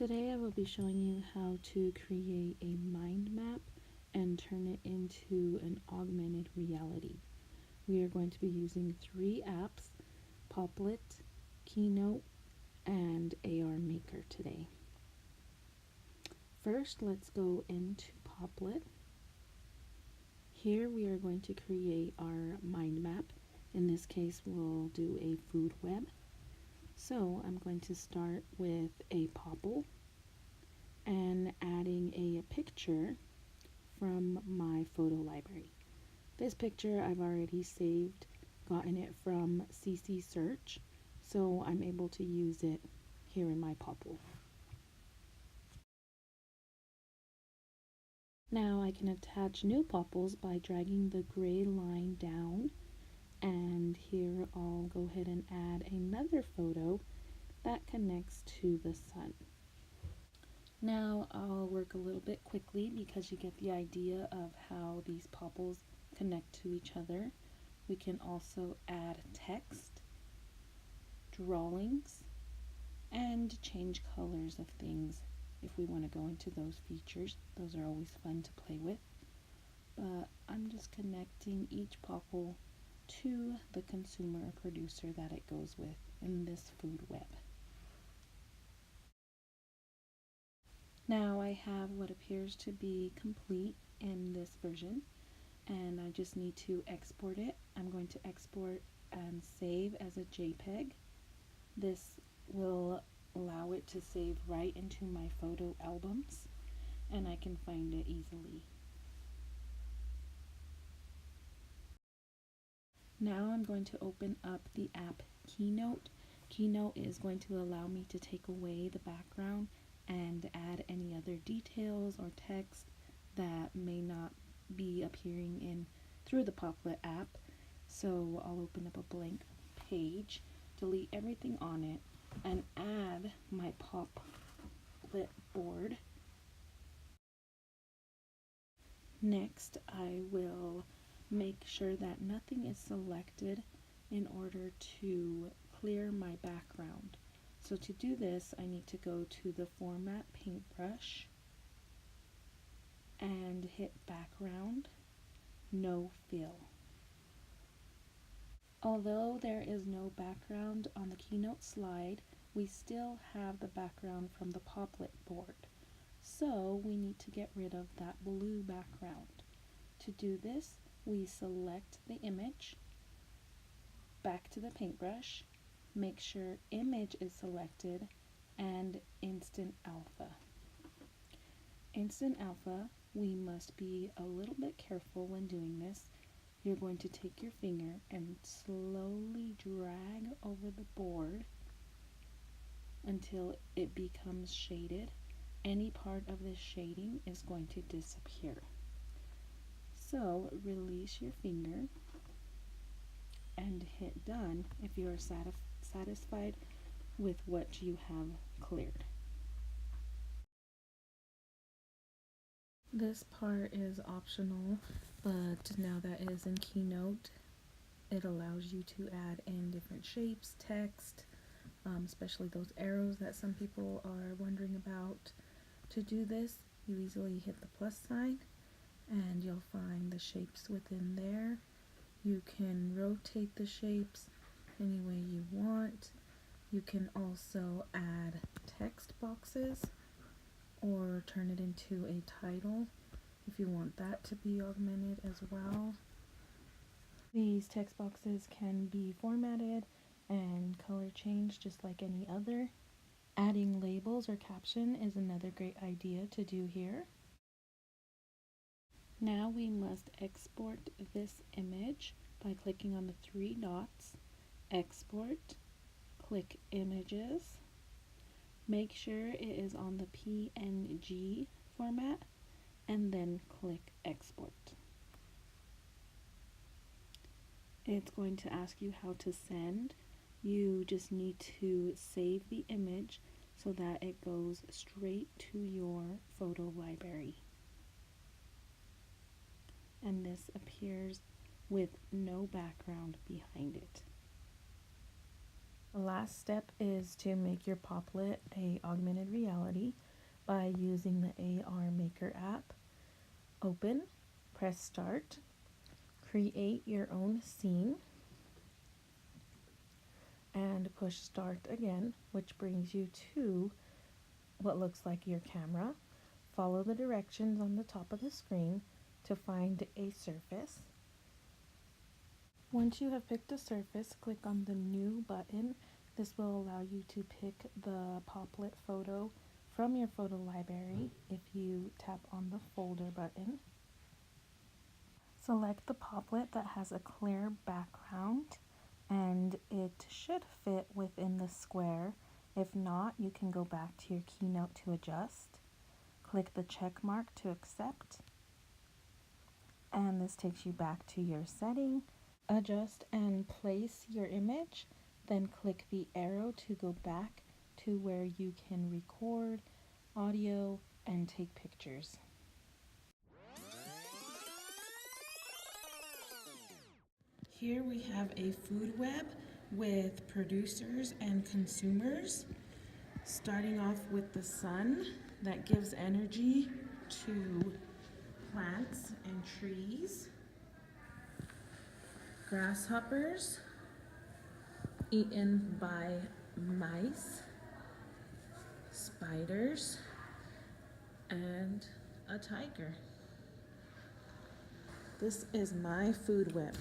Today I will be showing you how to create a mind map and turn it into an augmented reality. We are going to be using 3 apps, Popplet, Keynote, and AR MAKR today. First, let's go into Popplet. Here we are going to create our mind map. In this case, we'll do a food web. So I'm going to start with a Popplet and adding a picture from my photo library. This picture I've already saved, gotten it from CC Search, so I'm able to use it here in my Popplet. Now I can attach new Popplets by dragging the gray line down, and here I'll go ahead and add another photo that connects to the sun. Now I'll work a little bit quickly because you get the idea of how these Popplets connect to each other. We can also add text, drawings, and change colors of things if we want to go into those features. Those are always fun to play with. But I'm just connecting each Popplet to the consumer or producer that it goes with in this food web. Now I have what appears to be complete in this version, and I just need to export it. I'm going to export and save as a JPEG. This will allow it to save right into my photo albums, and I can find it easily. Now I'm going to open up the app Keynote. Keynote is going to allow me to take away the background and add any other details or text that may not be appearing in through the Popplet app. So I'll open up a blank page, delete everything on it, and add my Popplet board. Next, I will make sure that nothing is selected in order to clear my background. So to do this, I need to go to the Format Paintbrush and hit Background, No Fill. Although there is no background on the Keynote slide, we still have the background from the Popplet board. So we need to get rid of that blue background. To do this, we select the image, back to the paintbrush, make sure image is selected, and instant alpha. Instant alpha, we must be a little bit careful when doing this. You're going to take your finger and slowly drag over the board until it becomes shaded. Any part of this shading is going to disappear. So release your finger and hit done if you are satisfied with what you have cleared. This part is optional, but now that it is in Keynote, it allows you to add in different shapes, text, especially those arrows that some people are wondering about. To do this, you easily hit the plus sign and you'll find the shapes within there. You can rotate the shapes any way you want. You can also add text boxes or turn it into a title if you want that to be augmented as well. These text boxes can be formatted and color changed just like any other. Adding labels or caption is another great idea to do here. Now we must export this image by clicking on the 3 dots, export, click images, make sure it is on the PNG format, and then click export. It's going to ask you how to send. You just need to save the image so that it goes straight to your photo library. And this appears with no background behind it. last step is to make your Popplet a augmented reality by using the AR Maker app. Open, press start, create your own scene, and push start again, which brings you to what looks like your camera. Follow the directions on the top of the screen to find a surface. Once you have picked a surface, click on the new button. This will allow you to pick the Popplet photo from your photo library if you tap on the folder button. Select the Popplet that has a clear background and it should fit within the square. If not, you can go back to your Keynote to adjust. Click the check mark to accept, and this takes you back to your setting. Adjust and place your image, then click the arrow to go back to where you can record audio and take pictures. Here we have a food web with producers and consumers, starting off with the sun that gives energy to plants and trees, grasshoppers eaten by mice, spiders, and a tiger. This is my food web.